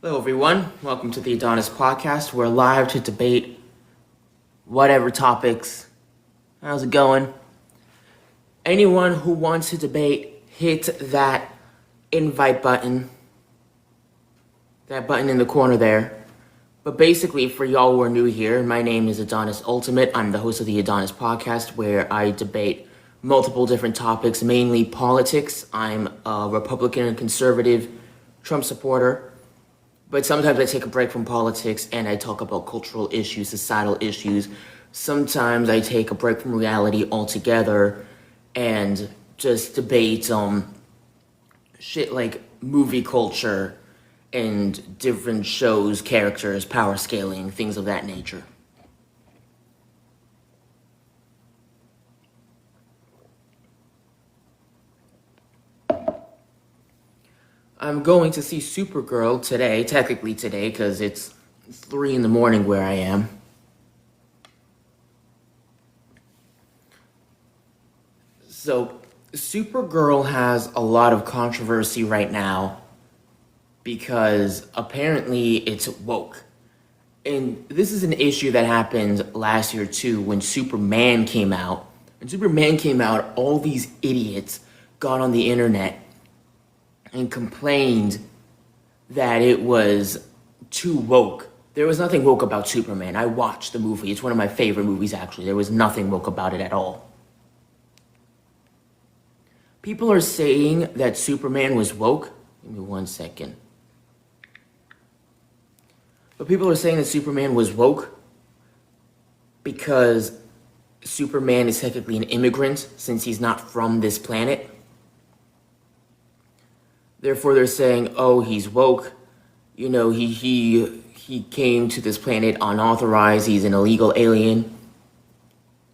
Hello, everyone. Welcome to the Adonis podcast. We're live to debate whatever topics. How's it going? Anyone who wants to debate, hit that invite button. That button in the corner there. But basically, for y'all who are new here, my name is Adonis Ultimate. I'm the host of the Adonis podcast, where I debate multiple different topics, mainly politics. I'm a Republican and conservative Trump supporter. But sometimes I take a break from politics and I talk about cultural issues, societal issues. Sometimes I take a break from reality altogether and just debate shit like movie culture and different shows, characters, power scaling, things of that nature. I'm going to see Supergirl today, technically today, because it's 3 in the morning where I am. So, Supergirl has a lot of controversy right now because apparently it's woke. And this is an issue that happened last year too when Superman came out. When Superman came out, all these idiots got on the internet and complained that it was too woke. There was nothing woke about Superman. I watched the movie. It's one of my favorite movies, actually. There was nothing woke about it at all. People are saying that Superman was woke. Give me 1 second. But people are saying that Superman was woke because Superman is technically an immigrant since he's not from this planet. Therefore, they're saying, oh, he's woke. You know, he came to this planet unauthorized. He's an illegal alien.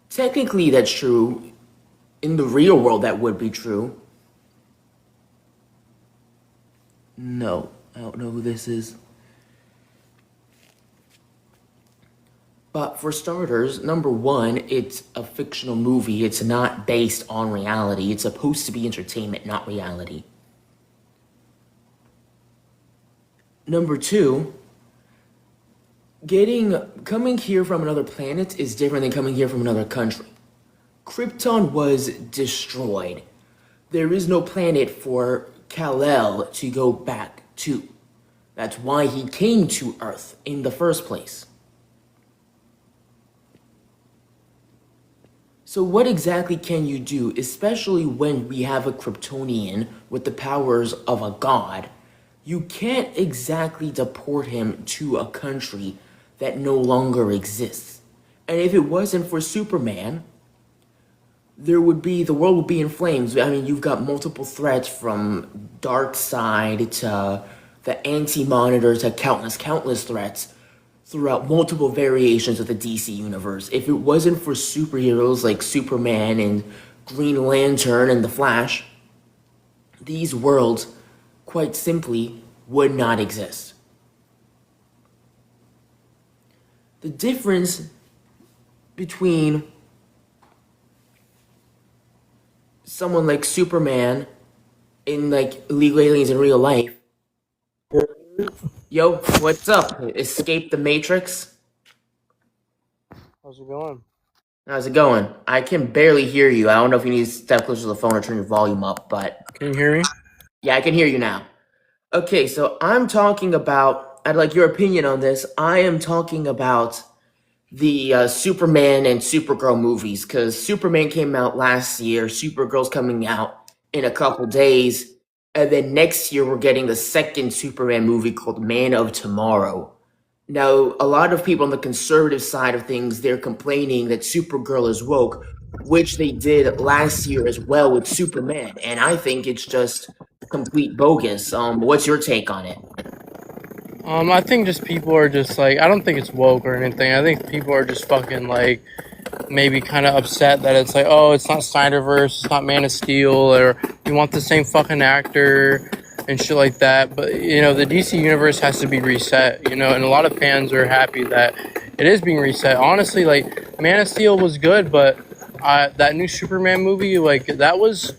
Technically, that's true. In the real world, that would be true. No, I don't know who this is. But for starters, number one, it's a fictional movie. It's not based on reality. It's supposed to be entertainment, not reality. Number two, coming here from another planet is different than coming here from another country. Krypton was destroyed. There is no planet for Kal-El to go back to. That's why he came to Earth in the first place. So what exactly can you do, especially when we have a Kryptonian with the powers of a god? You can't exactly deport him to a country that no longer exists. And if it wasn't for Superman, the world would be in flames. I mean, you've got multiple threats from Darkseid to the Anti-Monitor to countless threats throughout multiple variations of the DC universe. If it wasn't for superheroes like Superman and Green Lantern and the Flash, these worlds quite simply would not exist. The difference between someone like Superman in like illegal aliens in real life. Yo, what's up? Escape the Matrix? How's it going? How's it going? I can barely hear you. I don't know if you need to step closer to the phone or turn your volume up, but Can you hear me? yeah, I can hear you now. Okay, so I'm talking about, I'd like your opinion on this. I am talking about the Superman and Supergirl movies, because Superman came out last year, Supergirl's coming out in a couple days, and then next year we're getting the second Superman movie called Man of Tomorrow. Now, a lot of people on the conservative side of things, they're complaining that Supergirl is woke, which they did last year as well with Superman, and I think it's just complete bogus. What's your take on it? I think just people are just like, I don't think it's woke or anything. I think people are just fucking like maybe kind of upset that it's like, oh, it's not Snyderverse, it's not Man of Steel, or you want the same fucking actor and shit like that. But, you know, the DC universe has to be reset, you know, and a lot of fans are happy that it is being reset. Honestly, like, Man of Steel was good, but that new Superman movie, like that was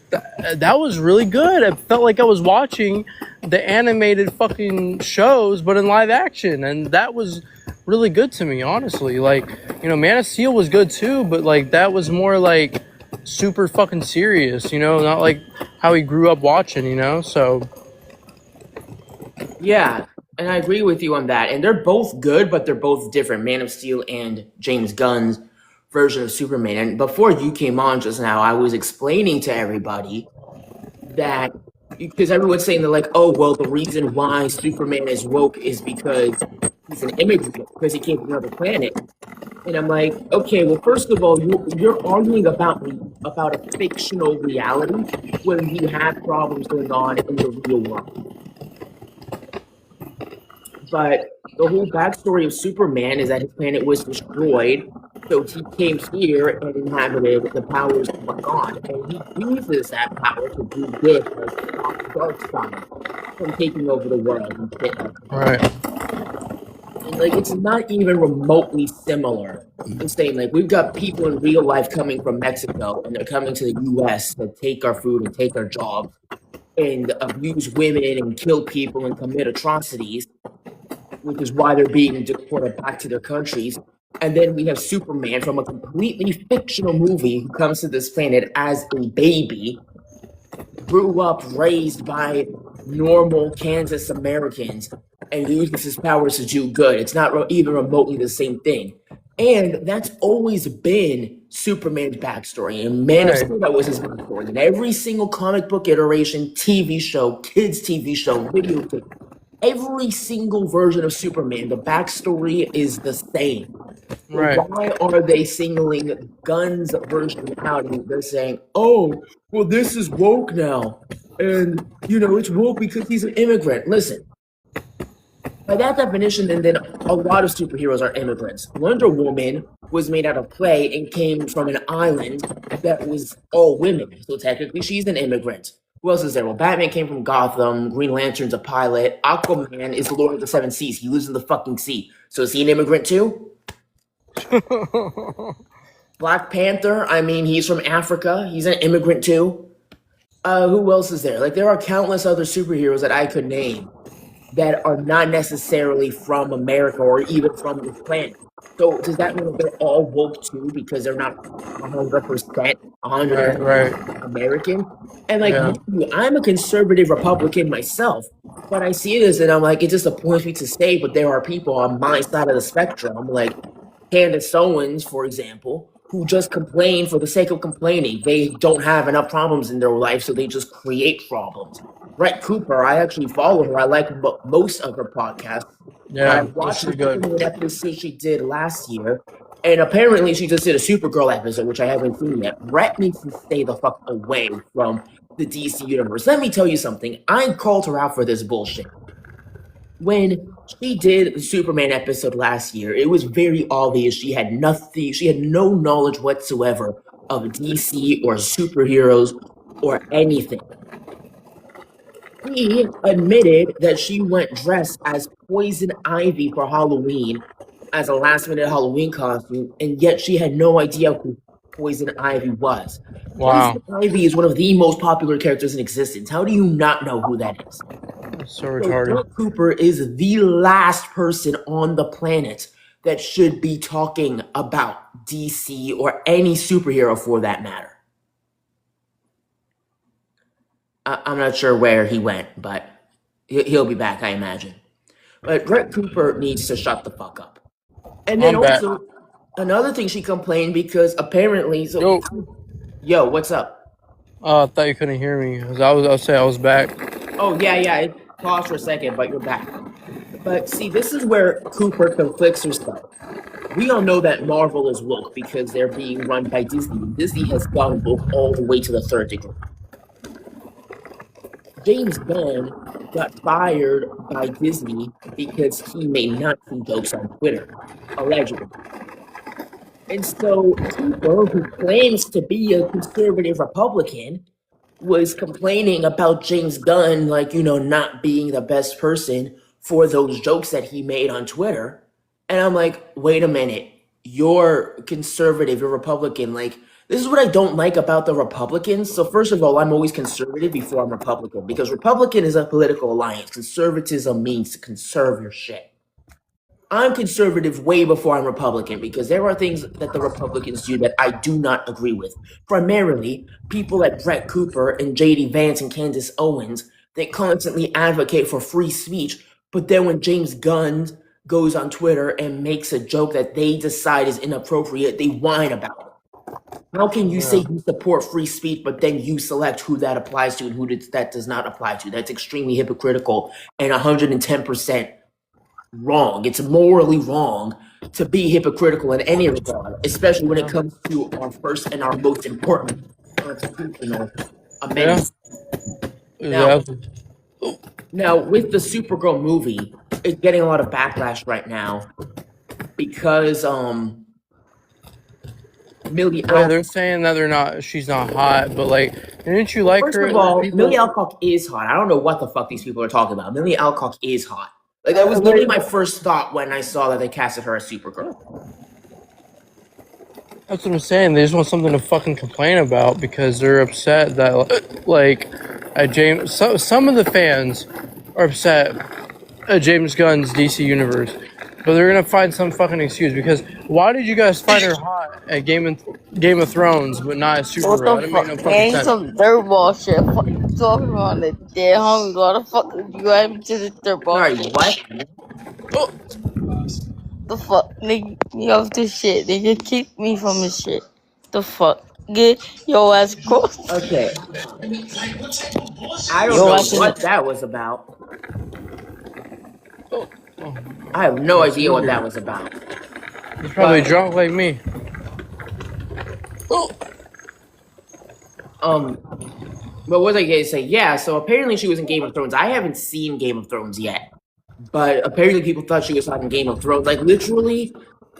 really good. It felt like I was watching the animated fucking shows, but in live action, and that was really good to me, honestly. Like, Man of Steel was good too, but like that was more like super fucking serious, not like how he grew up watching, So Yeah, and I agree with you on that. And they're both good, but they're both different. Man of Steel and James Gunn's version of Superman. And before you came on just now, I was explaining to everybody that because everyone's saying they're like, oh, well, the reason why Superman is woke is because he's an immigrant, because he came from another planet. And I'm like, okay, well, first of all, you're arguing about a fictional reality when you have problems going on in the real world. But the whole backstory of Superman is that his planet was destroyed, so he came here and inhabited the powers of a god, and he uses that power to do good, like stop Darkseid from taking over the world and shit like that. right, And like, it's not even remotely similar. I'm saying like we've got people in real life coming from Mexico, and they're coming to the U.S. to take our food and take our jobs and abuse women and kill people and commit atrocities, which is why they're being deported back to their countries. And then we have Superman from a completely fictional movie who comes to this planet as a baby, grew up raised by normal Kansas Americans, and uses his powers to do good. It's not even remotely the same thing. And that's always been Superman's backstory. And Man of right, Steel, that was his backstory. In every single comic book iteration, TV show, kids' TV show, video game, every single version of Superman, the backstory is the same. So right. why are they singling Gunn's version out? And they're saying, oh, well, this is woke now. And, it's woke because he's an immigrant. Listen, by that definition, and then a lot of superheroes are immigrants. Wonder Woman was made out of clay and came from an island that was all women. So technically, she's an immigrant. Who else is there? Well, Batman came from Gotham. Green Lantern's a pilot. Aquaman is the Lord of the Seven Seas. He lives in the fucking sea. So is he an immigrant too? Black Panther, I mean, he's from Africa. He's an immigrant too. Who else is there? Like, there are countless other superheroes that I could name that are not necessarily from America or even from this planet. So does that mean that they're all woke too because they're not 100%, Right, 100% right. American? And like, Yeah. I'm a conservative Republican myself, but I see this and I'm like, it disappoints me to say, but there are people on my side of the spectrum, like Candace Owens, for example, who just complain for the sake of complaining. They don't have enough problems in their life, so they just create problems. Brett Cooper, I actually follow her. I like most of her podcasts. I Yeah, watched this the is good. Superman episode she did last year, and apparently she just did a Supergirl episode, which I haven't seen yet. Brett needs to stay the fuck away from the DC universe. Let me tell you something. I called her out for this bullshit. When she did the Superman episode last year, it was very obvious she had nothing, she had no knowledge whatsoever of DC or superheroes or anything. She admitted that she went dressed as Poison Ivy for Halloween as a last minute Halloween costume, and yet she had no idea who Poison Ivy was. Wow, Poison Ivy is one of the most popular characters in existence. How do you not know who that is? that's so So retarded. Brett Cooper is the last person on the planet that should be talking about DC or any superhero for that matter. I'm not sure where he went, but he'll be back, I imagine. But Brett Cooper needs to shut the fuck up. And then I'm back. also, another thing she complained because apparently, Yo, yo, what's up? I thought you couldn't hear me. 'Cause I was say I was back. Oh, yeah, it paused for a second, but you're back. But see, this is where Cooper conflicts herself. We all know that Marvel is woke because they're being run by Disney. Disney has gone woke all the way to the third degree. James Gunn got fired by Disney because he made Nazi jokes on Twitter, allegedly. And so Cooper, who claims to be a conservative Republican, was complaining about James Gunn, like, not being the best person for those jokes that he made on Twitter. And I'm like, wait a minute, you're conservative, you're Republican. Like, This is what I don't like about the Republicans. So first of all, I'm always conservative before I'm Republican because Republican is a political alliance. Conservatism means to conserve your shit. I'm conservative way before I'm Republican because there are things that the Republicans do that I do not agree with. Primarily, people like Brett Cooper and JD Vance and Candace Owens, they constantly advocate for free speech, but then when James Gunn goes on Twitter and makes a joke that they decide is inappropriate, they whine about it. How can you say Yeah. you support free speech, but then you select who that applies to and who that does not apply to? That's extremely hypocritical and 110% wrong. It's morally wrong to be hypocritical in any regard, especially when it comes to our first and our most important constitutional amendment. Now, Exactly. now with the Supergirl movie, it's getting a lot of backlash right now because Millie Yeah, they're Alcock. saying that she's not hot, but like, didn't you like First her? of all, People, Millie Alcock is hot. I don't know what the fuck these people are talking about. Millie Alcock is hot. Like that was literally my first thought when I saw that they casted her as Supergirl. that's what I'm saying. They just want something to fucking complain about because they're upset that like, James. Some of the fans are upset at James Gunn's DC universe, but they're gonna find some fucking excuse because why did you guys find her hot at Game of Thrones but not as What Supergirl? the That didn't make no fuck? fucking Ain't sense. some dirtball shit. Fuck you talking about it, dead homie. Why the fuck did you add me to this dirtball Sorry, shit? what? Oh, The fuck? Nigga, me off this shit. Nigga, kick me from this shit. The fuck? Get your ass crossed. Okay, I don't Your know ass in what that was about. oh, I have no that's idea what weird. that was about. He's probably But drunk like me. Oh, what was I gonna say? Yeah, so apparently she was in Game of Thrones. I haven't seen Game of Thrones yet, but apparently people thought she was hot in Game of Thrones. Like literally,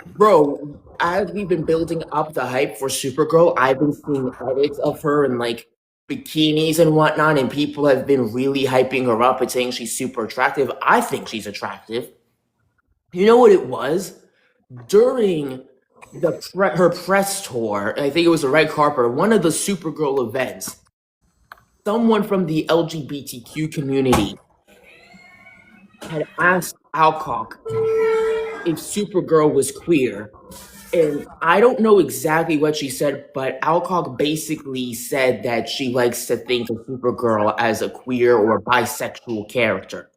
bro, as we've been building up the hype for Supergirl, I've been seeing edits of her in like bikinis and whatnot, and people have been really hyping her up and saying she's super attractive. I think she's attractive. You know what it was? During her press tour, I think it was the red carpet, one of the Supergirl events, someone from the LGBTQ community had asked Alcock if Supergirl was queer. And I don't know exactly what she said, but Alcock basically said that she likes to think of Supergirl as a queer or bisexual character.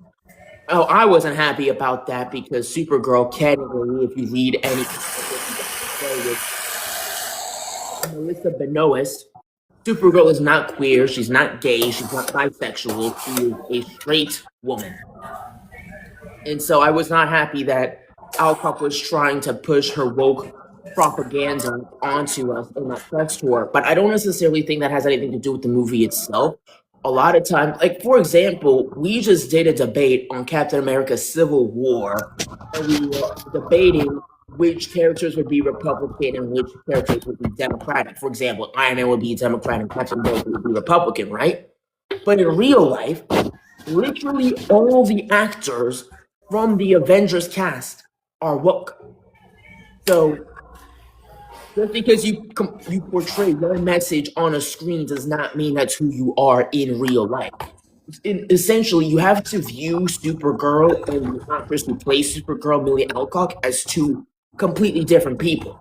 Oh, I wasn't happy about that because Supergirl, canonically, if you read any with Melissa Benoist, Supergirl is not queer, she's not gay, she's not bisexual, she is a straight woman. And so I was not happy that Alcock was trying to push her woke propaganda onto us in that press tour. But I don't necessarily think that has anything to do with the movie itself. A lot of times, like for example, we just did a debate on Captain America Civil War, and we were debating which characters would be Republican and which characters would be Democratic. For example, Iron Man would be Democrat and Captain America would be Republican, right? But in real life, literally all the actors from the Avengers cast are woke. So just because you portray one message on a screen does not mean that's who you are in real life. Essentially, you have to view Supergirl and the actress who plays Supergirl, Millie Alcock, as two completely different people.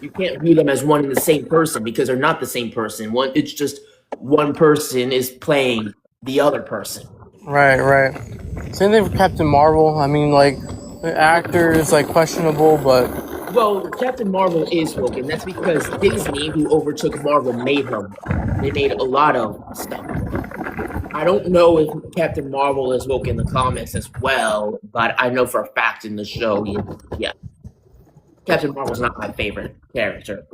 You can't view them as one and the same person because they're not the same person. It's just one person is playing the other person. right. Same thing for Captain Marvel. I mean, like, the actor is like questionable, but Well, Captain Marvel is woke, and that's because Disney, who overtook Marvel, made her woke. They made a lot of stuff woke. I don't know if Captain Marvel is woke in the comics as well, but I know for a fact in the show, yeah. Captain Marvel's not my favorite character.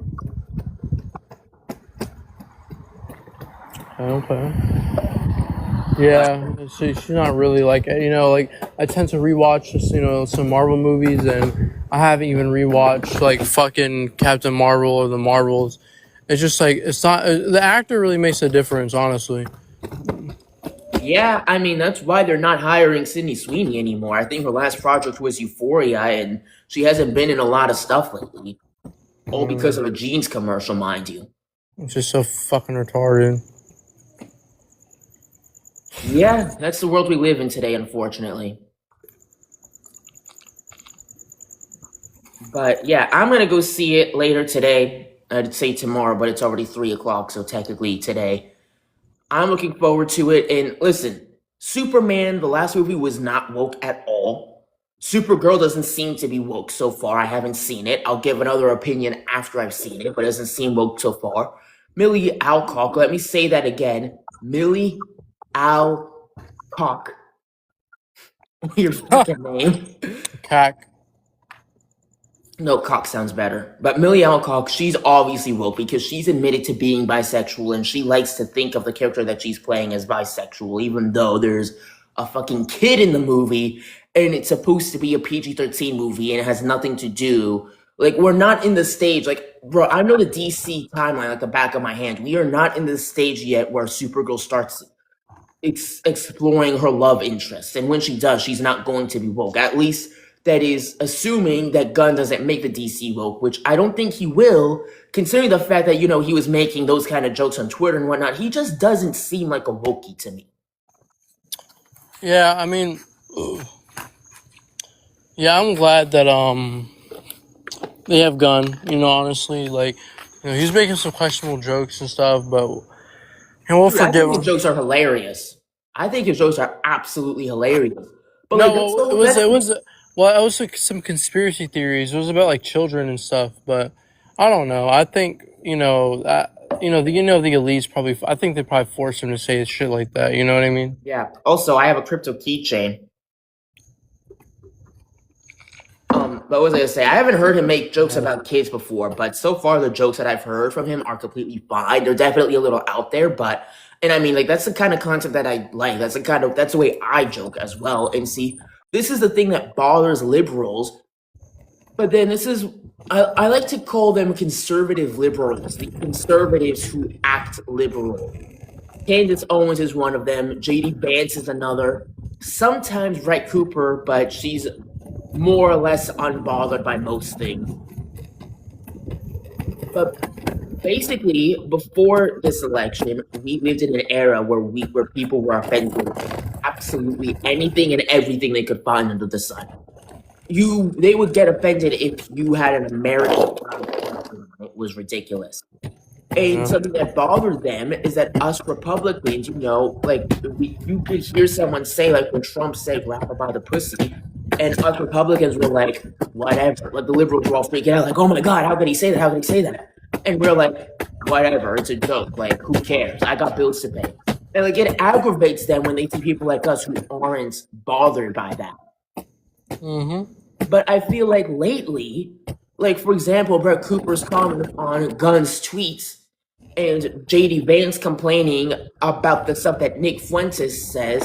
okay. Yeah, she's not really like, like I tend to rewatch just, some Marvel movies, and I haven't even rewatched like fucking Captain Marvel or the Marvels. It's just like, it's not, the actor really makes a difference, honestly. Yeah, I mean, that's why they're not hiring Sydney Sweeney anymore. I think her last project was Euphoria, and she hasn't been in a lot of stuff lately. All because of a jeans commercial, mind you. It's just so fucking retarded. Yeah, that's the world we live in today, unfortunately. But yeah, I'm gonna go see it later today. I'd say tomorrow, but it's already 3 o'clock, so technically today. I'm looking forward to it. And listen, Superman, the last movie, was not woke at all. Supergirl doesn't seem to be woke so far. I haven't seen it. I'll give another opinion after I've seen it, but it doesn't seem woke so far. Millie Alcock, let me say that again. Millie Alcock. Weird fucking name. Cack. No, cock sounds better. But Millie Alcock, she's obviously woke because she's admitted to being bisexual and she likes to think of the character that she's playing as bisexual, even though there's a fucking kid in the movie and it's supposed to be a PG-13 movie and it has nothing to do. Like, we're not in the stage, like, bro, I know the DC timeline like the back of my hand. We are not in the stage yet where Supergirl starts exploring her love interest. And when she does, she's not going to be woke. At least that is assuming that Gunn doesn't make the DC woke, which I don't think he will, considering the fact that, he was making those kind of jokes on Twitter and whatnot. He just doesn't seem like a wokey to me. Yeah, I mean, yeah, I'm glad that they have Gunn. Honestly, like, he's making some questionable jokes and stuff, but we'll Dude, I forgive think his him. jokes are hilarious. I think his jokes are absolutely hilarious. But No, like that's well, so that's it was like some conspiracy theories. It was about like children and stuff, but I don't know. I think the elites probably. I think they probably forced him to say shit like that. You know what I mean? yeah. Also, I have a crypto keychain. But what was I gonna say? I haven't heard him make jokes about kids before, but so far the jokes that I've heard from him are completely fine. They're definitely a little out there, but and I mean like that's the kind of content that I like. That's the way I joke as well. And see, this is the thing that bothers liberals. But then I like to call them conservative liberals, the conservatives who act liberal. Candace Owens is one of them. JD Vance is another. Sometimes Brett Cooper, but she's more or less unbothered by most things. But basically, before this election, we lived in an era where people were offended by absolutely anything and everything they could find under the sun. They would get offended if you had an American flag. It was ridiculous. And something that bothered them is that us Republicans, you could hear someone say, like when Trump said "grab her by the pussy," and us Republicans were like, "Whatever." Like the liberals were all freaking out, like, "Oh my God, how could he say that? How could he say that?" And we're like, "Whatever, it's a joke. Like, who cares? I got bills to pay." And like it aggravates them when they see people like us who aren't bothered by that. But I feel like lately, like for example, Brett Cooper's comment on Gunn's tweets and JD Vance complaining about the stuff that Nick Fuentes says,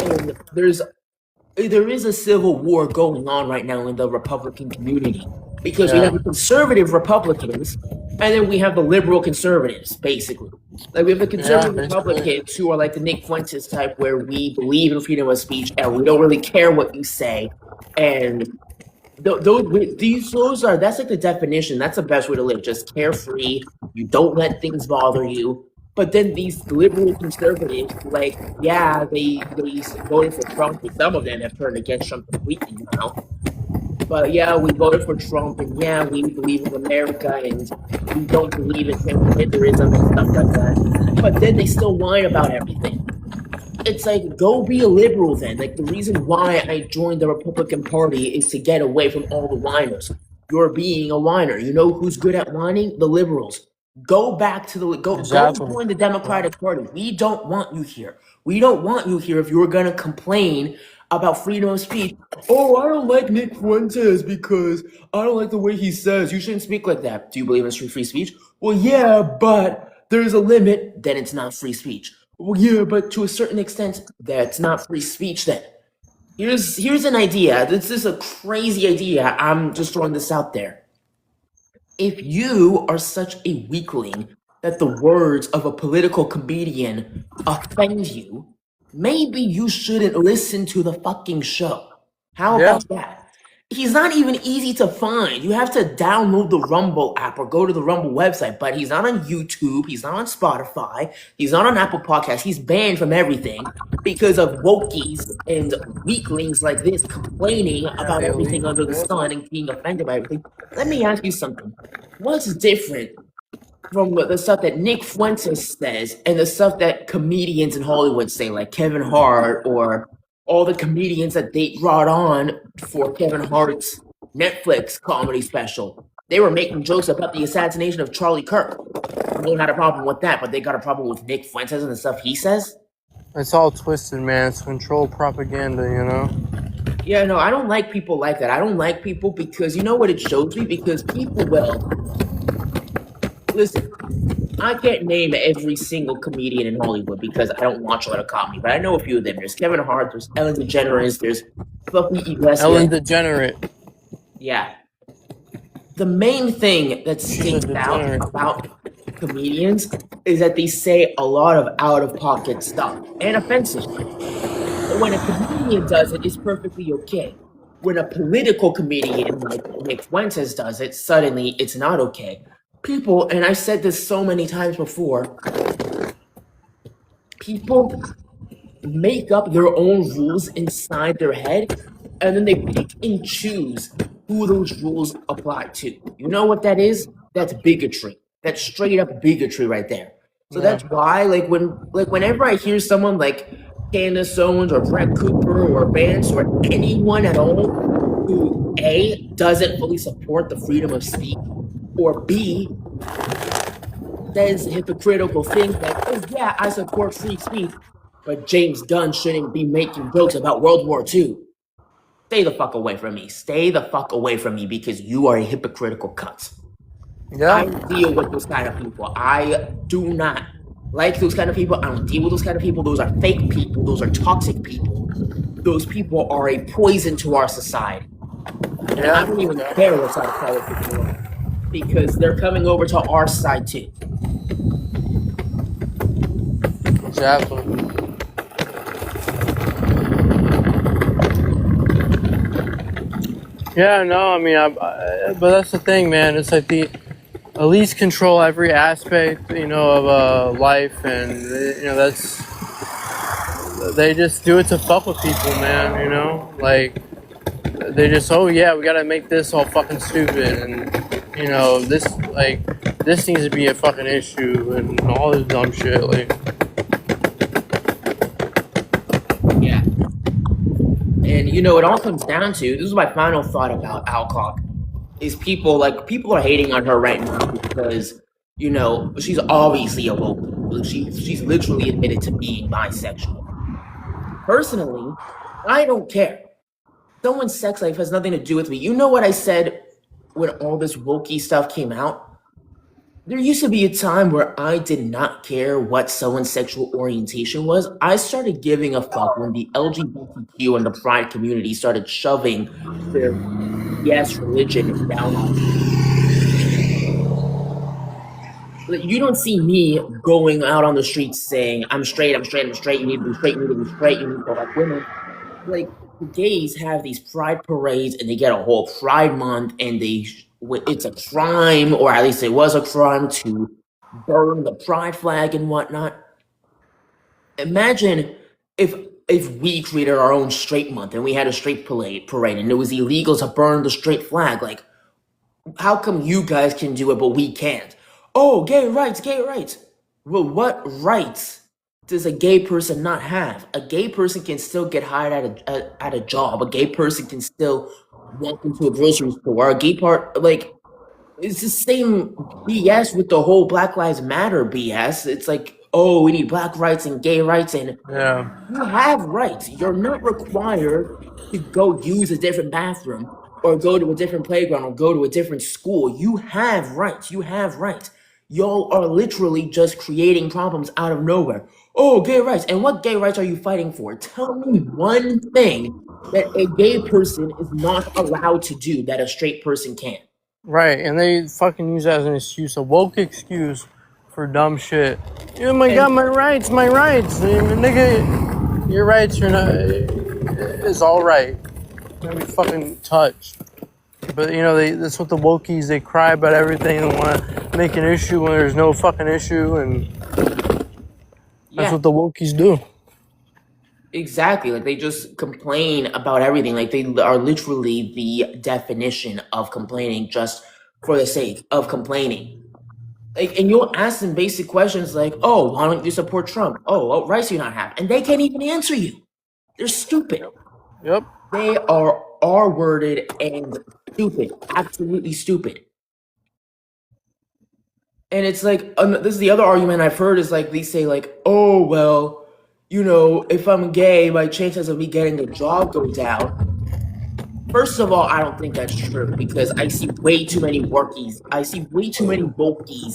and there is a civil war going on right now in the Republican community because we have the conservative Republicans and then we have the liberal conservatives, basically. Like we have the conservative Republicans who are like the Nick Fuentes type, where we believe in freedom of speech and we don't really care what you say, and that's like the definition. That's the best way to live. Just carefree. You don't let things bother you. But then these liberal conservatives, like, yeah, they voted for Trump. And some of them have turned against Trump completely now. But yeah, we voted for Trump, and yeah, we believe in America, and we don't believe in transgenderism and stuff like that. But then they still whine about everything. It's like, go be a liberal then. Like, the reason why I joined the Republican Party is to get away from all the whiners. You're being a whiner. You know who's good at whining? The liberals. Go back to go join the Democratic Party. We don't want you here. We don't want you here if you're gonna complain about freedom of speech. Oh, I don't like Nick Fuentes because I don't like the way he says. You shouldn't speak like that. Do you believe in free speech? Well, yeah, but there's a limit. Then it's not free speech. Well, yeah, but to a certain extent, that's not free speech then. Here's an idea. This is a crazy idea. I'm just throwing this out there. If you are such a weakling that the words of a political comedian offend you, maybe you shouldn't listen to the fucking show. How about that? He's not even easy to find. You have to download the Rumble app or go to the Rumble website, but he's not on YouTube. He's not on Spotify. He's not on Apple Podcasts. He's banned from everything because of wokies and weaklings like this complaining about everything under the sun and being offended by everything. Let me ask you something. What's different from the stuff that Nick Fuentes says and the stuff that comedians in Hollywood say, like Kevin Hart or all the comedians that they brought on for Kevin Hart's Netflix comedy special? They were making jokes about the assassination of Charlie Kirk. No one had a problem with that, but they got a problem with Nick Fuentes and the stuff he says. It's all twisted, man. It's controlled propaganda, you know? Yeah, no, I don't like people like that. I don't like people because you know what it shows me? Because people will. Listen, I can't name every single comedian in Hollywood because I don't watch a lot of comedy, but I know a few of them. There's Kevin Hart, there's Ellen DeGeneres, there's fucking Iglesias. Ellen DeGenerate. Yeah. The main thing that sticks out about comedians is that they say a lot of out-of-pocket stuff and offensive shit. But when a comedian does it, it's perfectly okay. When a political comedian like Nick Fuentes does it, suddenly it's not okay. People, and I've said this so many times before, people make up their own rules inside their head, and then they pick and choose who those rules apply to. You know what that is? That's bigotry. That's straight up bigotry right there. So that's why, whenever I hear someone like Candace Owens or Brett Cooper or Vance or anyone at all who A, doesn't fully support the freedom of speech, or B, says hypocritical things like, oh yeah, I support free speech, but James Gunn shouldn't be making jokes about World War II. Stay the fuck away from me. Stay the fuck away from me because you are a hypocritical cunt. Yeah. I deal with those kind of people. I do not like those kind of people. I don't deal with those kind of people. Those are fake people. Those are toxic people. Those people are a poison to our society. And I don't even care what side of politics they are because they're coming over to our side too. Exactly. Yeah, no, I mean, but that's the thing, man. It's like the elites control every aspect, you know, of life, and you know they just do it to fuck with people, man. You know, like they just, oh yeah, we gotta make this all fucking stupid, and you know, this needs to be a fucking issue, and all this dumb shit, like. Yeah. And you know, it all comes down to, this is my final thought about Alcock, is people are hating on her right now because, you know, she's obviously a woke. She's literally admitted to being bisexual. Personally, I don't care. Someone's sex life has nothing to do with me. You know what I said when all this wokey stuff came out? There used to be a time where I did not care what someone's sexual orientation was. I started giving a fuck when the LGBTQ and the pride community started shoving their religion down on me. You don't see me going out on the streets saying, I'm straight, you need to be straight, you need to be straight, you need to go like women. Like, the gays have these pride parades and they get a whole pride month and it's a crime, or at least it was a crime, to burn the pride flag and whatnot. Imagine if we created our own straight month and we had a straight parade and it was illegal to burn the straight flag. Like, how come you guys can do it but we can't? Oh, gay rights. Well, what rights does a gay person not have? A gay person can still get hired at a job. A gay person can still walk into a grocery store. A gay it's the same BS with the whole Black Lives Matter BS. It's like, oh, we need black rights and gay rights, and you have rights. You're not required to go use a different bathroom or go to a different playground or go to a different school. You have rights. Y'all are literally just creating problems out of nowhere. Oh, gay rights. And what gay rights are you fighting for? Tell me one thing that a gay person is not allowed to do that a straight person can. Right, and they fucking use that as an excuse, a woke excuse for dumb shit. Oh my god, my rights. Nigga, your rights are not, is all right. gonna be fucking touched. But that's what the wokies, they cry about everything and want to make an issue when there's no fucking issue, and that's what the wokies do. Exactly. Like, they just complain about everything. Like, they are literally the definition of complaining just for the sake of complaining. Like, and you'll ask them basic questions like, "Oh, why don't you support Trump? Oh, what rights do you not have?" And they can't even answer you. They're stupid. Yep. They are R-worded and stupid. Absolutely stupid. And it's like, this is the other argument I've heard, is like, they say like, "Oh, well, if I'm gay, my chances of me getting a job go down." First of all, I don't think that's true, because I see way too many wokies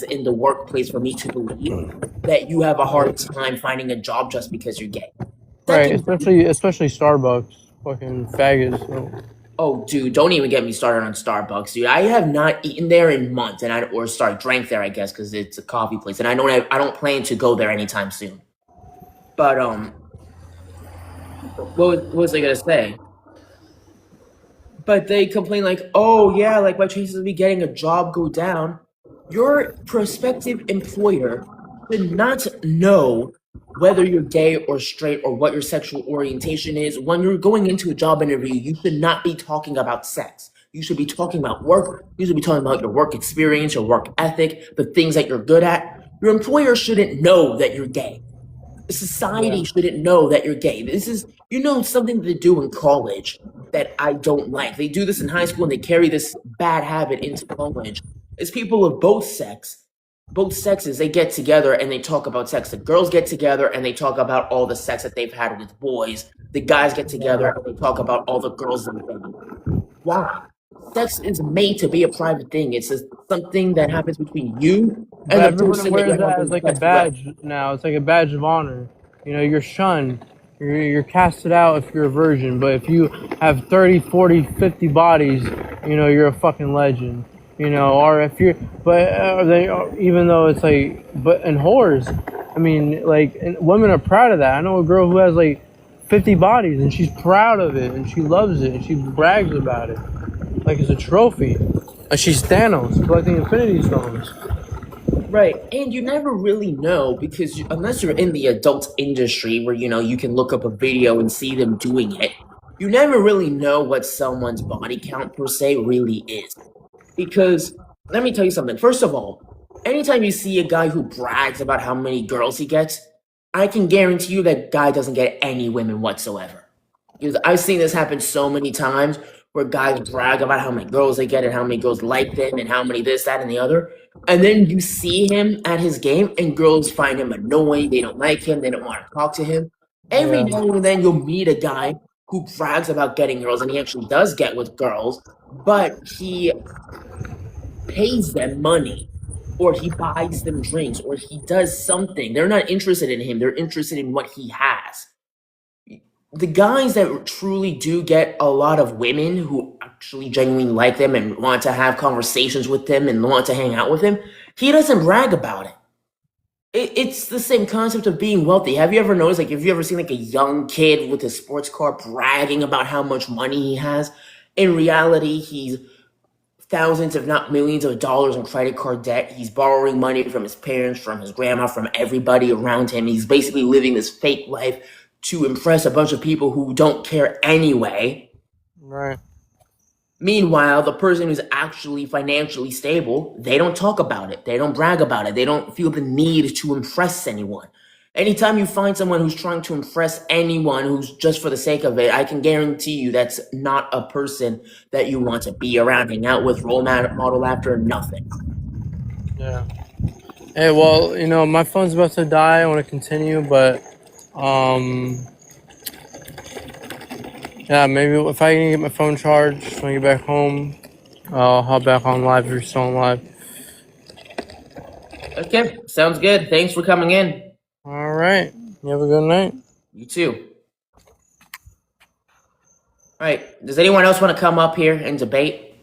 in the workplace for me to believe that you have a hard time finding a job just because you're gay. Right, especially Starbucks, fucking faggots. So. Oh, dude, don't even get me started on Starbucks, dude. I have not eaten there in months, drank there, I guess, because it's a coffee place, and I don't plan to go there anytime soon. But what was I gonna say? But they complain like, "Oh yeah, like my chances of me getting a job go down." Your prospective employer should not know whether you're gay or straight or what your sexual orientation is. When you're going into a job interview, you should not be talking about sex. You should be talking about work. You should be talking about your work experience, your work ethic, the things that you're good at. Your employer shouldn't know that you're gay. Society shouldn't know that you're gay. This is, something to do in college that I don't like. They do this in high school and they carry this bad habit into college. It's people of both sexes, they get together and they talk about sex. The girls get together and they talk about all the sex that they've had with boys. The guys get together and they talk about all the girls they've been with. Why? Sex is made to be a private thing. It's something that happens between you and the everyone person wears that you're that having as like a sex badge with. now. It's like a badge of honor. You're shunned. You're casted out if you're a virgin. But if you have 30, 40, 50 bodies, you're a fucking legend. Or if you're, but even though it's like, but in whores, I mean, like, and women are proud of that. I know a girl who has like 50 bodies and she's proud of it and she loves it and she brags about it like it's a trophy. Like she's Thanos collecting Infinity Stones. Right, and you never really know, because unless you're in the adult industry where you can look up a video and see them doing it, you never really know what someone's body count per se really is. Because let me tell you something. First of all, anytime you see a guy who brags about how many girls he gets, I can guarantee you that guy doesn't get any women whatsoever. Because I've seen this happen so many times, where guys brag about how many girls they get and how many girls like them and how many this, that, and the other. And then you see him at his game and girls find him annoying. They don't like him. They don't want to talk to him. Every now and then you'll meet a guy who brags about getting girls, and he actually does get with girls, but he pays them money, or he buys them drinks, or he does something. They're not interested in him. They're interested in what he has. The guys that truly do get a lot of women who actually genuinely like them and want to have conversations with them and want to hang out with him, he doesn't brag about it. It's the same concept of being wealthy. Have you ever noticed, like, have you ever seen like a young kid with a sports car bragging about how much money he has? In reality, he's thousands, if not millions of dollars in credit card debt. He's borrowing money from his parents, from his grandma, from everybody around him. He's basically living this fake life to impress a bunch of people who don't care anyway. Right. Meanwhile, the person who's actually financially stable, they don't talk about it. They don't brag about it. They don't feel the need to impress anyone. Anytime you find someone who's trying to impress anyone, who's just for the sake of it, I can guarantee you that's not a person that you want to be around, hang out with, role model after, nothing. Yeah. Hey, well, my phone's about to die. I want to continue, but yeah, maybe if I can get my phone charged when I get back home, I'll hop back on live if you're still on live. Okay, sounds good. Thanks for coming in. All right. You have a good night. You too. All right. Does anyone else want to come up here and debate?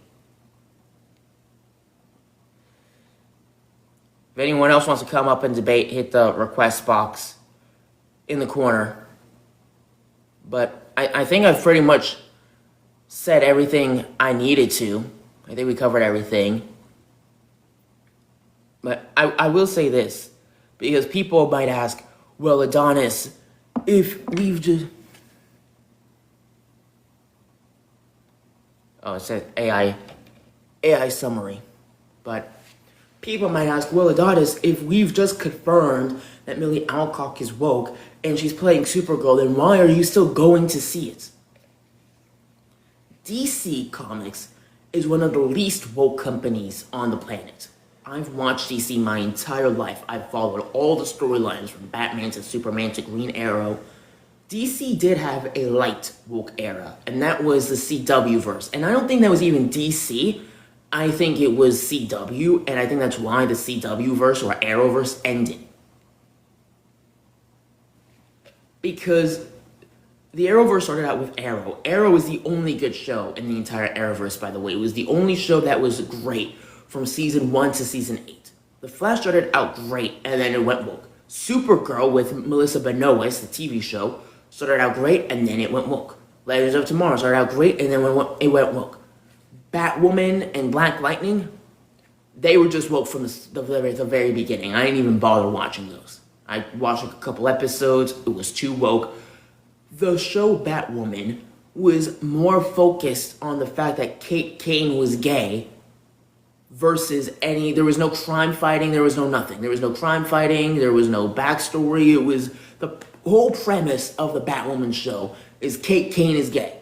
If anyone else wants to come up and debate, hit the request box in the corner. But I think I've pretty much said everything I needed to. I think we covered everything. But I will say this, because people might ask, well, Adonis, if we've just... Oh, it says AI summary. But people might ask, well, Adonis, if we've just confirmed that Millie Alcock is woke and she's playing Supergirl, then why are you still going to see it? DC Comics is one of the least woke companies on the planet. I've watched DC my entire life. I've followed all the storylines from Batman to Superman to Green Arrow. DC did have a light woke era, and that was the CW verse. And I don't think that was even DC. I think it was CW, and I think that's why the CW verse or Arrowverse ended. Because the Arrowverse started out with Arrow. Arrow is the only good show in the entire Arrowverse, by the way. It was the only show that was great from season 1 to season 8. The Flash started out great, and then it went woke. Supergirl with Melissa Benoist, the TV show, started out great, and then it went woke. Legends of Tomorrow started out great, and then it went woke. Batwoman and Black Lightning, they were just woke from the very beginning. I didn't even bother watching those. I watched a couple episodes. It was too woke. The show Batwoman was more focused on the fact that Kate Kane was gay versus there was no crime fighting, there was no nothing. There was no crime fighting, there was no backstory. It was the whole premise of the Batwoman show is Kate Kane is gay.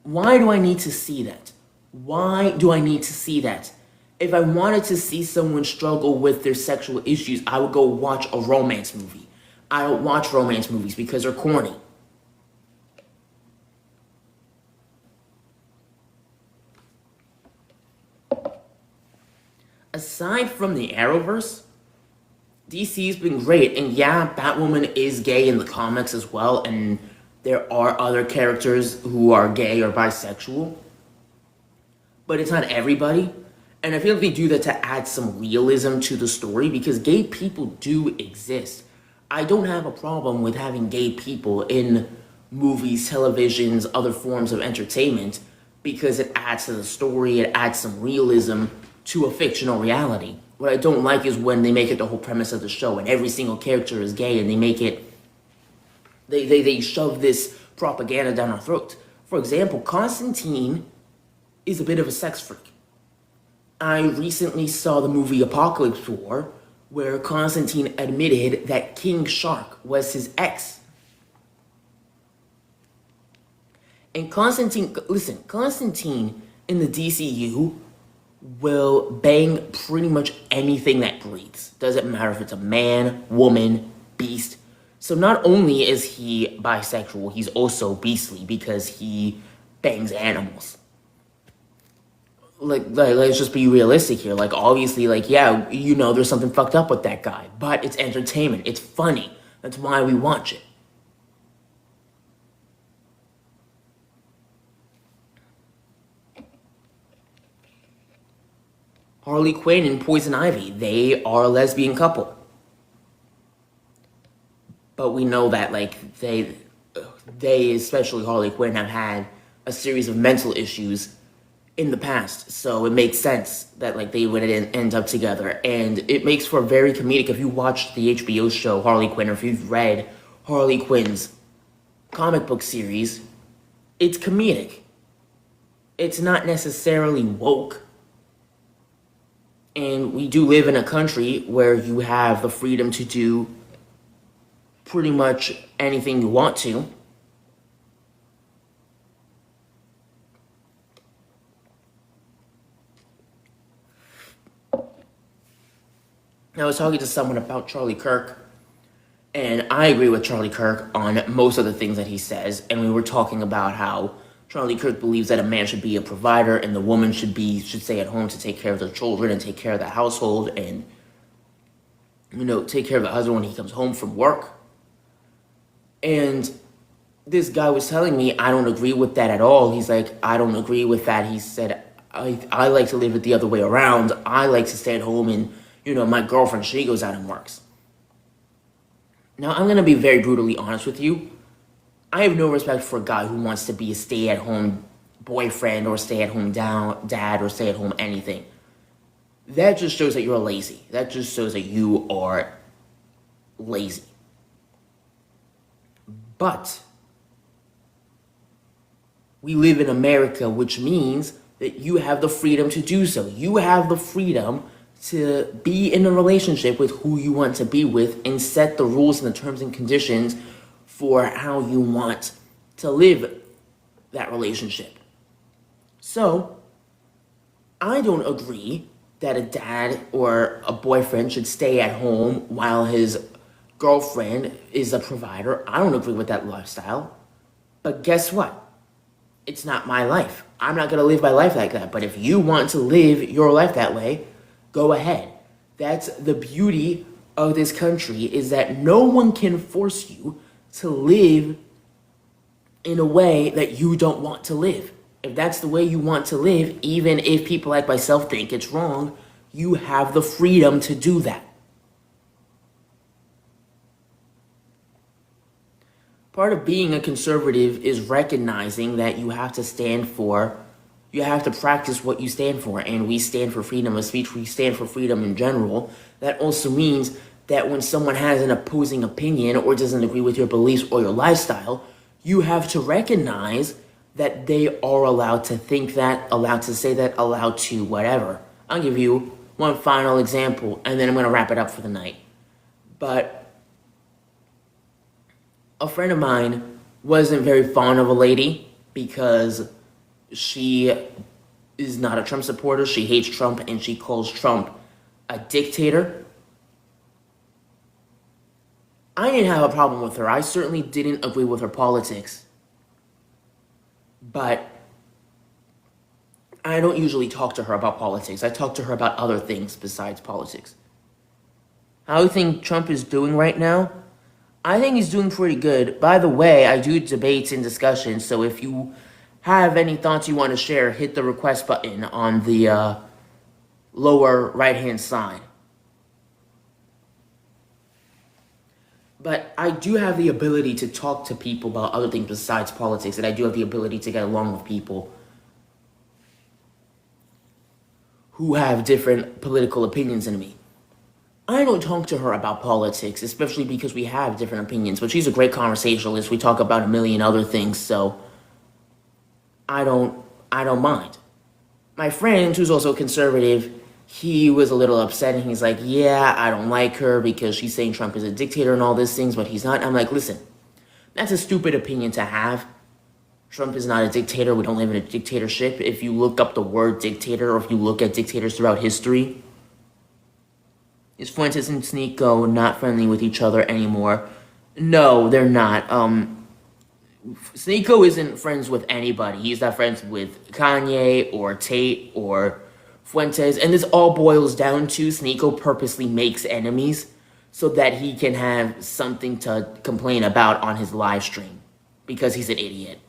Why do I need to see that? Why do I need to see that? If I wanted to see someone struggle with their sexual issues, I would go watch a romance movie. I don't watch romance movies because they're corny. Aside from the Arrowverse, DC's been great, and yeah, Batwoman is gay in the comics as well, and there are other characters who are gay or bisexual, but it's not everybody, and I feel like they do that to add some realism to the story, because gay people do exist. I don't have a problem with having gay people in movies, televisions, other forms of entertainment, because it adds to the story, it adds some realism to a fictional reality. What I don't like is when they make it the whole premise of the show and every single character is gay and they make it, they shove this propaganda down our throat. For example, Constantine is a bit of a sex freak. I recently saw the movie Apocalypse War, where Constantine admitted that King Shark was his ex. And Constantine in the DCU will bang pretty much anything that breathes. Doesn't matter if it's a man, woman, beast. So not only is he bisexual, he's also beastly because he bangs animals. Like let's just be realistic here. Like, obviously, like, yeah, you know, there's something fucked up with that guy, but it's entertainment. It's funny. That's why we watch it. Harley Quinn and Poison Ivy, they are a lesbian couple. But we know that, like, they, especially Harley Quinn, have had a series of mental issues in the past. So it makes sense that, like, they would end up together. And it makes for very comedic. If you watch the HBO show Harley Quinn, or if you've read Harley Quinn's comic book series, it's comedic. It's not necessarily woke. And we do live in a country where you have the freedom to do pretty much anything you want to. I was talking to someone about Charlie Kirk, and I agree with Charlie Kirk on most of the things that he says, and we were talking about how Charlie Kirk believes that a man should be a provider and the woman should stay at home to take care of their children and take care of the household and, you know, take care of the husband when he comes home from work. And this guy was telling me, I don't agree with that at all. He's like, I don't agree with that. He said, I like to live it the other way around. I like to stay at home and, you know, my girlfriend, she goes out and works. Now, I'm going to be very brutally honest with you. I have no respect for a guy who wants to be a stay-at-home boyfriend or stay-at-home dad or stay-at-home anything. That just shows that you're lazy. That just shows that you are lazy. But we live in America, which means that you have the freedom to do so. You have the freedom to be in a relationship with who you want to be with and set the rules and the terms and conditions for how you want to live that relationship. So, I don't agree that a dad or a boyfriend should stay at home while his girlfriend is a provider. I don't agree with that lifestyle. But guess what? It's not my life. I'm not going to live my life like that. But if you want to live your life that way, go ahead. That's the beauty of this country, is that no one can force you to live in a way that you don't want to live. If that's the way you want to live, even if people like myself think it's wrong, you have the freedom to do that. Part of being a conservative is recognizing that you have to practice what you stand for, and we stand for freedom of speech, we stand for freedom in general. That also means that when someone has an opposing opinion or doesn't agree with your beliefs or your lifestyle, you have to recognize that they are allowed to think that, allowed to say that, allowed to whatever. I'll give you one final example, and then I'm going to wrap it up for the night. But a friend of mine wasn't very fond of a lady because she is not a Trump supporter. She hates Trump, and she calls Trump a dictator. I didn't have a problem with her. I certainly didn't agree with her politics. But I don't usually talk to her about politics. I talk to her about other things besides politics. How do you think Trump is doing right now? I think he's doing pretty good. By the way, I do debates and discussions, so if you have any thoughts you want to share, hit the request button on the lower right-hand side. But I do have the ability to talk to people about other things besides politics, and I do have the ability to get along with people who have different political opinions than me. I don't talk to her about politics, especially because we have different opinions, but she's a great conversationalist. We talk about a million other things, so I don't mind. My friend, who's also conservative, he was a little upset, and he's like, yeah, I don't like her because she's saying Trump is a dictator and all these things, but he's not. I'm like, listen, that's a stupid opinion to have. Trump is not a dictator. We don't live in a dictatorship. If you look up the word dictator, or if you look at dictators throughout history, is Fuentes and Sneeko not friendly with each other anymore? No, they're not. Sneeko isn't friends with anybody. He's not friends with Kanye or Tate or Fuentes. And this all boils down to Sneeko purposely makes enemies so that he can have something to complain about on his live stream because he's an idiot.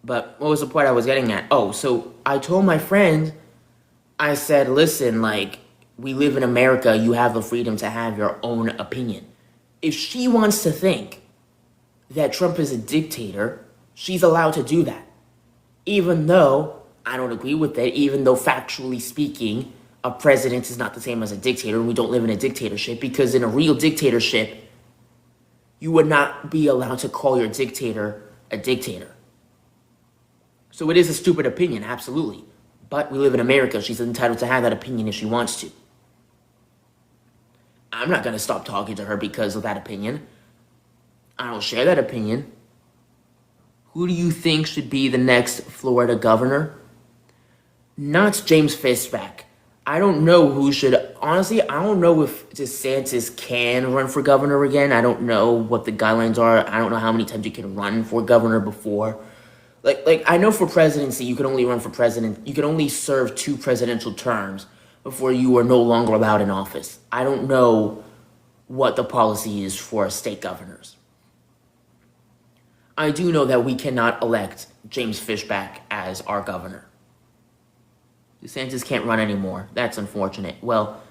But what was the point I was getting at? Oh, so I told my friend, I said, listen, like, we live in America. You have the freedom to have your own opinion. If she wants to think that Trump is a dictator, she's allowed to do that. Even though I don't agree with it, even though factually speaking, a president is not the same as a dictator, and we don't live in a dictatorship, because in a real dictatorship, you would not be allowed to call your dictator a dictator. So it is a stupid opinion, absolutely. But we live in America. She's entitled to have that opinion if she wants to. I'm not going to stop talking to her because of that opinion. I don't share that opinion. Who do you think should be the next Florida governor? Not James Fishback. I don't know who should. Honestly, I don't know if DeSantis can run for governor again. I don't know what the guidelines are. I don't know how many times you can run for governor before. Like I know for presidency, you can only run for president. You can only serve 2 presidential terms before you are no longer allowed in office. I don't know what the policy is for state governors. I do know that we cannot elect James Fishback as our governor. DeSantis can't run anymore. That's unfortunate. Well,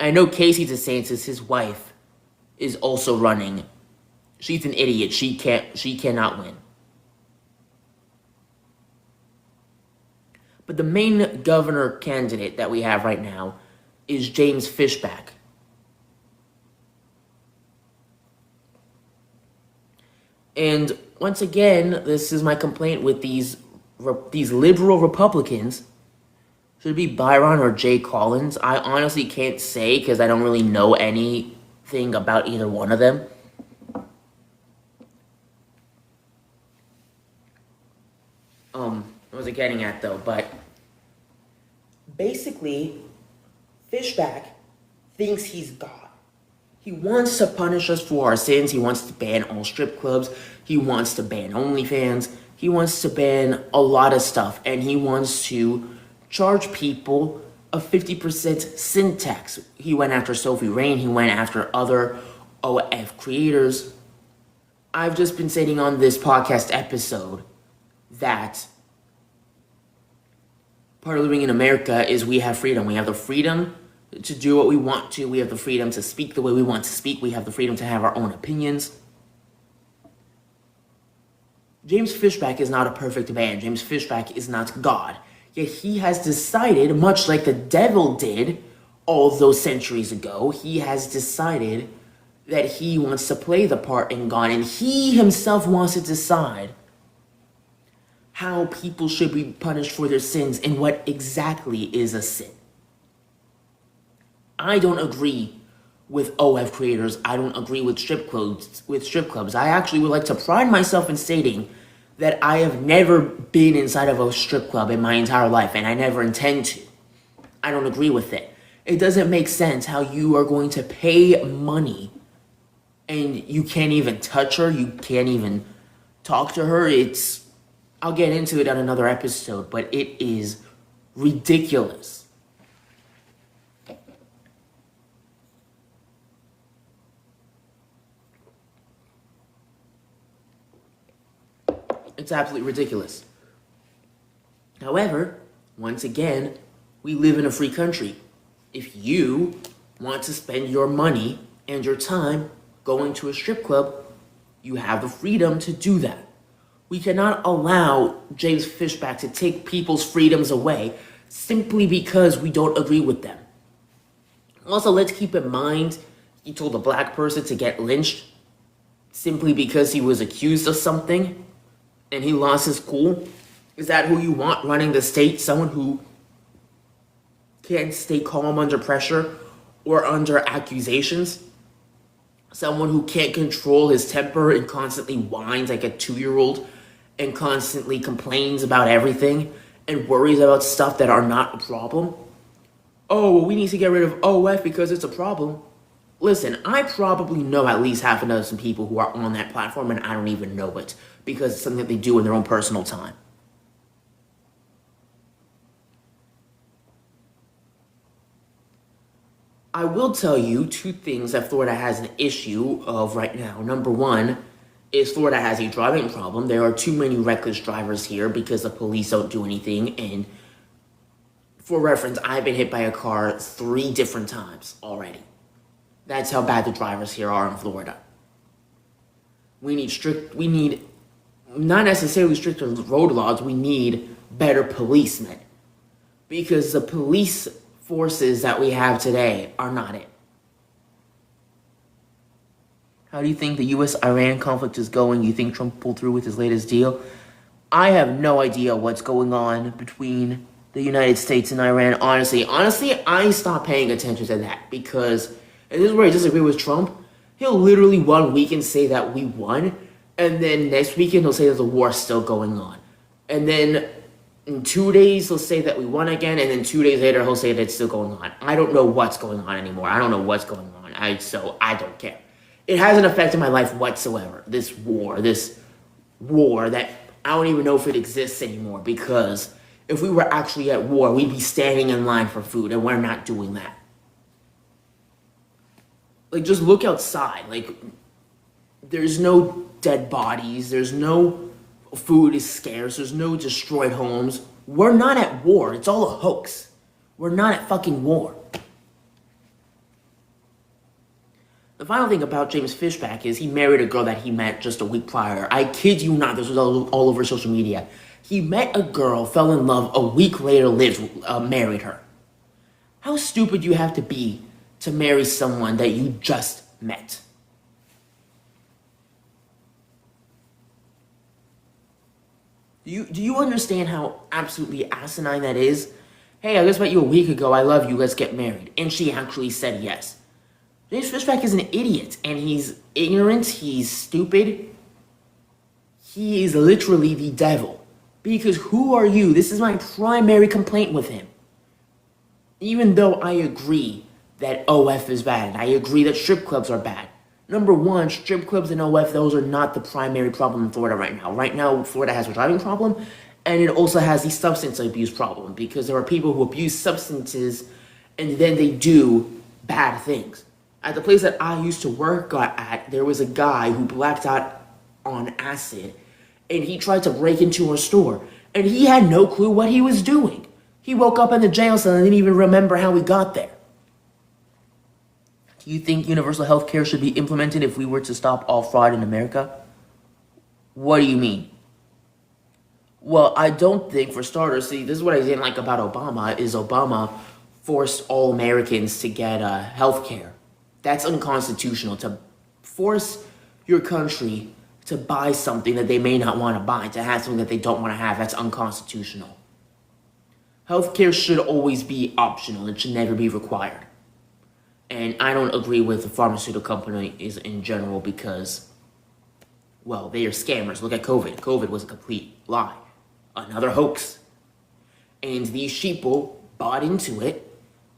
I know Casey DeSantis, his wife, is also running. She's an idiot. She cannot win. But the main governor candidate that we have right now is James Fishback. And once again, this is my complaint with these liberal Republicans. Should it be Byron or Jay Collins? I honestly can't say because I don't really know anything about either one of them. What was I getting at though? But basically, Fishback thinks he's God. He wants to punish us for our sins. He wants to ban all strip clubs. He wants to ban OnlyFans. He wants to ban a lot of stuff. And he wants to charge people a 50% sin tax. He went after Sophie Rain. He went after other OF creators. I've just been saying on this podcast episode that part of living in America is we have freedom. We have the freedom to do what we want to. We have the freedom to speak the way we want to speak. We have the freedom to have our own opinions. James Fishback is not a perfect man. James Fishback is not God. Yet he has decided, much like the devil did all those centuries ago, he has decided that he wants to play the part in God, and he himself wants to decide how people should be punished for their sins and what exactly is a sin. I don't agree with OF creators. I don't agree with strip clubs. I actually would like to pride myself in stating that I have never been inside of a strip club in my entire life, and I never intend to. I don't agree with it. It doesn't make sense how you are going to pay money and you can't even touch her, you can't even talk to her. I'll get into it on another episode, but it is ridiculous. It's absolutely ridiculous. However, once again, we live in a free country. If you want to spend your money and your time going to a strip club, you have the freedom to do that. We cannot allow James Fishback to take people's freedoms away simply because we don't agree with them. Also, let's keep in mind, he told a black person to get lynched simply because he was accused of something and he lost his cool. Is that who you want running the state? Someone who can't stay calm under pressure or under accusations? Someone who can't control his temper and constantly whines like a 2-year-old and constantly complains about everything and worries about stuff that are not a problem? Oh, well, we need to get rid of OF because it's a problem. Listen, I probably know at least half a dozen people who are on that platform and I don't even know it because it's something that they do in their own personal time. I will tell you 2 things that Florida has an issue of right now. Number 1 is Florida has a driving problem. There are too many reckless drivers here because the police don't do anything. And for reference, I've been hit by a car 3 different times already. That's how bad the drivers here are in Florida. We need not necessarily stricter road laws, we need better policemen. Because the police forces that we have today are not it. How do you think the U.S.-Iran conflict is going? You think Trump pulled through with his latest deal? I have no idea what's going on between the United States and Iran. Honestly, I stopped paying attention to that because, and this is where I disagree with Trump, he'll literally one weekend say that we won, and then next weekend he'll say that the war's still going on. And then in 2 days he'll say that we won again, and then 2 days later he'll say that it's still going on. I don't know what's going on anymore. I don't know what's going on. So I don't care. It hasn't affected my life whatsoever. This war that I don't even know if it exists anymore, because if we were actually at war, we'd be standing in line for food, and we're not doing that. Like, just look outside. Like, there's no dead bodies. There's no food is scarce. There's no destroyed homes. We're not at war. It's all a hoax. We're not at fucking war. The final thing about James Fishback is he married a girl that he met just a week prior. I kid you not, this was all over social media. He met a girl, fell in love, a week later married her. How stupid you have to be to marry someone that you just met. Do you understand how absolutely asinine that is? Hey, I just met you a week ago, I love you, let's get married. And she actually said yes. James Fishback is an idiot, and he's ignorant, he's stupid. He is literally the devil. Because who are you? This is my primary complaint with him. Even though I agree that OF is bad, and I agree that strip clubs are bad. Number one, strip clubs and OF, those are not the primary problem in Florida right now. Right now, Florida has a driving problem, and it also has the substance abuse problem, because there are people who abuse substances, and then they do bad things. At the place that I used to work at, there was a guy who blacked out on acid, and he tried to break into our store, and he had no clue what he was doing. He woke up in the jail cell and didn't even remember how he got there. Do you think universal health care should be implemented if we were to stop all fraud in America? What do you mean? Well, I don't think, for starters, see, this is what I didn't like about Obama, is Obama forced all Americans to get health care. That's unconstitutional, to force your country to buy something that they may not want to buy, to have something that they don't want to have. That's unconstitutional. Healthcare should always be optional. It should never be required. And I don't agree with the pharmaceutical companies in general because, well, they are scammers. Look at COVID. COVID was a complete lie. Another hoax. And these sheeple bought into it,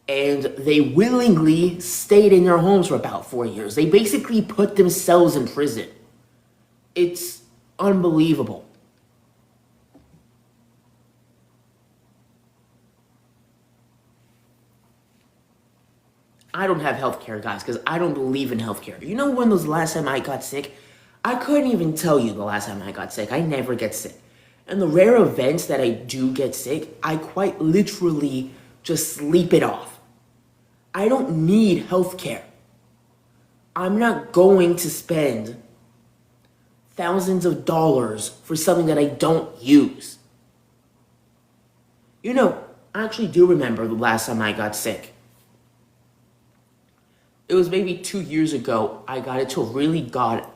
and they willingly stayed in their homes for about 4 years. They basically put themselves in prison. It's unbelievable. I don't have health care, guys, because I don't believe in health care. You know when was the last time I got sick? I couldn't even tell you the last time I got sick. I never get sick. And the rare events that I do get sick, I quite literally just sleep it off. I don't need health care. I'm not going to spend thousands of dollars for something that I don't use. You know, I actually do remember the last time I got sick. It was maybe 2 years ago. I got into a really bad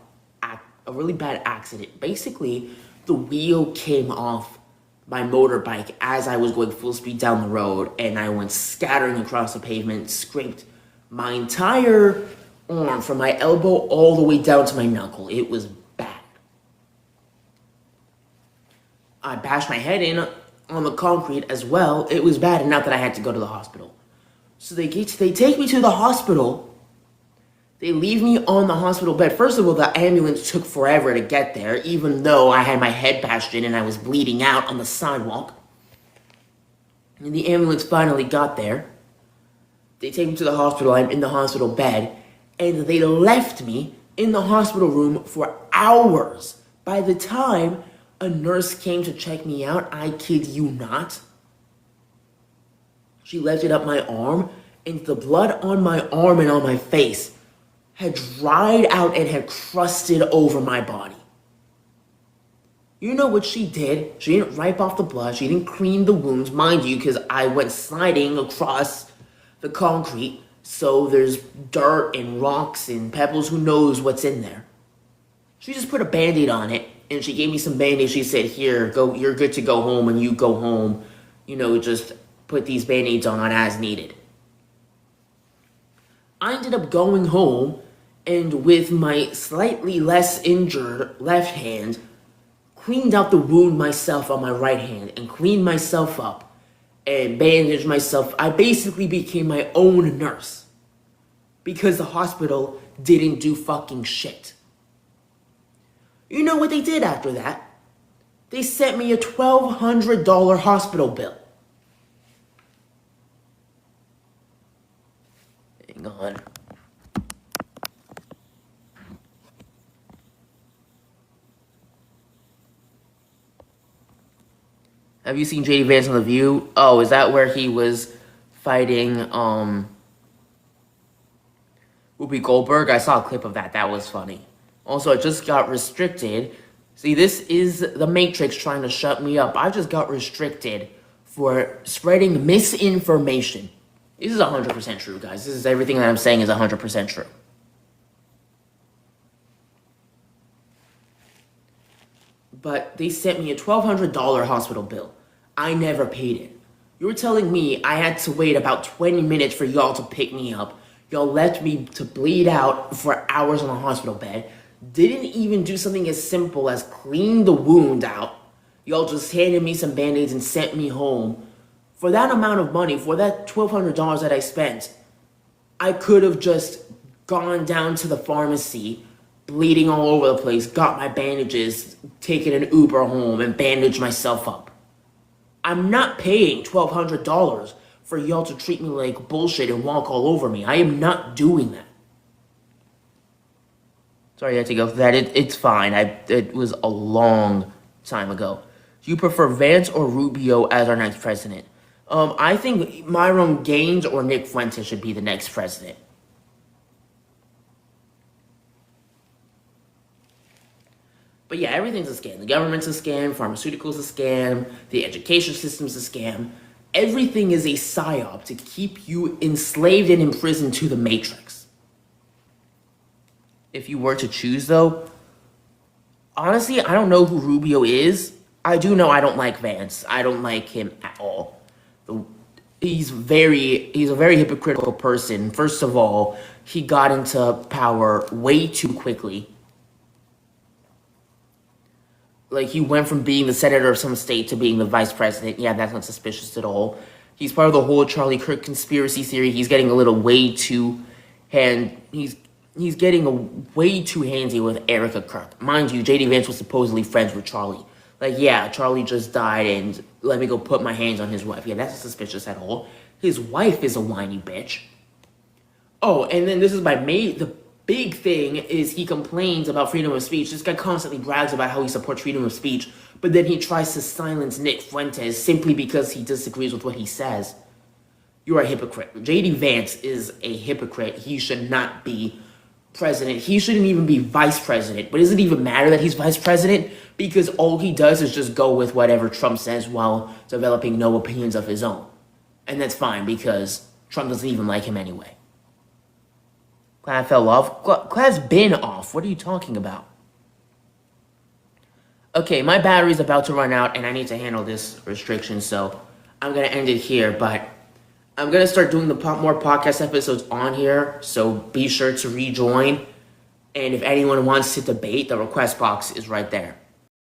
accident. Basically, the wheel came off my motorbike as I was going full speed down the road, and I went scattering across the pavement, scraped my entire arm from my elbow all the way down to my knuckle. It was bad. I bashed my head in on the concrete as well. It was bad enough that I had to go to the hospital. So they take me to the hospital. They leave me on the hospital bed. First of all, the ambulance took forever to get there, even though I had my head bashed in and I was bleeding out on the sidewalk. And the ambulance finally got there. They take me to the hospital. I'm in the hospital bed. And they left me in the hospital room for hours. By the time a nurse came to check me out, I kid you not, she lifted up my arm, and the blood on my arm and on my face had dried out and had crusted over my body. You know what she did? She didn't wipe off the blood. She didn't clean the wounds, mind you, because I went sliding across the concrete, so there's dirt and rocks and pebbles. Who knows what's in there? She just put a Band-Aid on it, and she gave me some Band-Aids. She said, here, go. You're good to go home. When you go home, just put these Band-Aids on as needed. I ended up going home, and with my slightly less injured left hand, cleaned out the wound myself on my right hand, and cleaned myself up, and bandaged myself. I basically became my own nurse, because the hospital didn't do fucking shit. You know what they did after that? They sent me a $1,200 hospital bill. Hang on. Have you seen J.D. Vance on The View? Oh, is that where he was fighting Whoopi Goldberg. I saw a clip of that. That was funny. Also, it just got restricted. See, this is the Matrix trying to shut me up. I just got restricted for spreading misinformation. This is 100% true, guys. This is everything that I'm saying is 100% true. But they sent me a $1,200 hospital bill. I never paid it. You were telling me I had to wait about 20 minutes for y'all to pick me up. Y'all left me to bleed out for hours on a hospital bed. Didn't even do something as simple as clean the wound out. Y'all just handed me some band-aids and sent me home. For that amount of money, for that $1,200 that I spent, I could have just gone down to the pharmacy, bleeding all over the place, got my bandages, taken an Uber home, and bandaged myself up. I'm not paying $1,200 for y'all to treat me like bullshit and walk all over me. I am not doing that. Sorry I had to go through that. It's fine. It was a long time ago. Do you prefer Vance or Rubio as our next president? I think Myron Gaines or Nick Fuentes should be the next president. But yeah, everything's a scam. The government's a scam, pharmaceuticals a scam, the education system's a scam. Everything is a psyop to keep you enslaved and imprisoned to the Matrix. If you were to choose, though, honestly, I don't know who Rubio is. I do know I don't like Vance. I don't like him at all. He's a very hypocritical person. First of all, he got into power way too quickly. Like, he went from being the senator of some state to being the vice president. Yeah, that's not suspicious at all. He's part of the whole Charlie Kirk conspiracy theory. He's getting a little way too he's getting way too handsy with Erica Kirk. Mind you, J.D. Vance was supposedly friends with Charlie. Like, yeah, Charlie just died and let me go put my hands on his wife. Yeah, that's not suspicious at all. His wife is a whiny bitch. Oh, and then this is the big thing is he complains about freedom of speech. This guy constantly brags about how he supports freedom of speech, but then he tries to silence Nick Fuentes simply because he disagrees with what he says. You're a hypocrite. J.D. Vance is a hypocrite. He should not be president. He shouldn't even be vice president. But does it even matter that he's vice president? Because all he does is just go with whatever Trump says while developing no opinions of his own. And that's fine because Trump doesn't even like him anyway. Glad I fell off. Glad's been off. What are you talking about? Okay, my battery's about to run out and I need to handle this restriction, so I'm going to end it here, but I'm going to start doing more podcast episodes on here, so be sure to rejoin. And if anyone wants to debate, the request box is right there.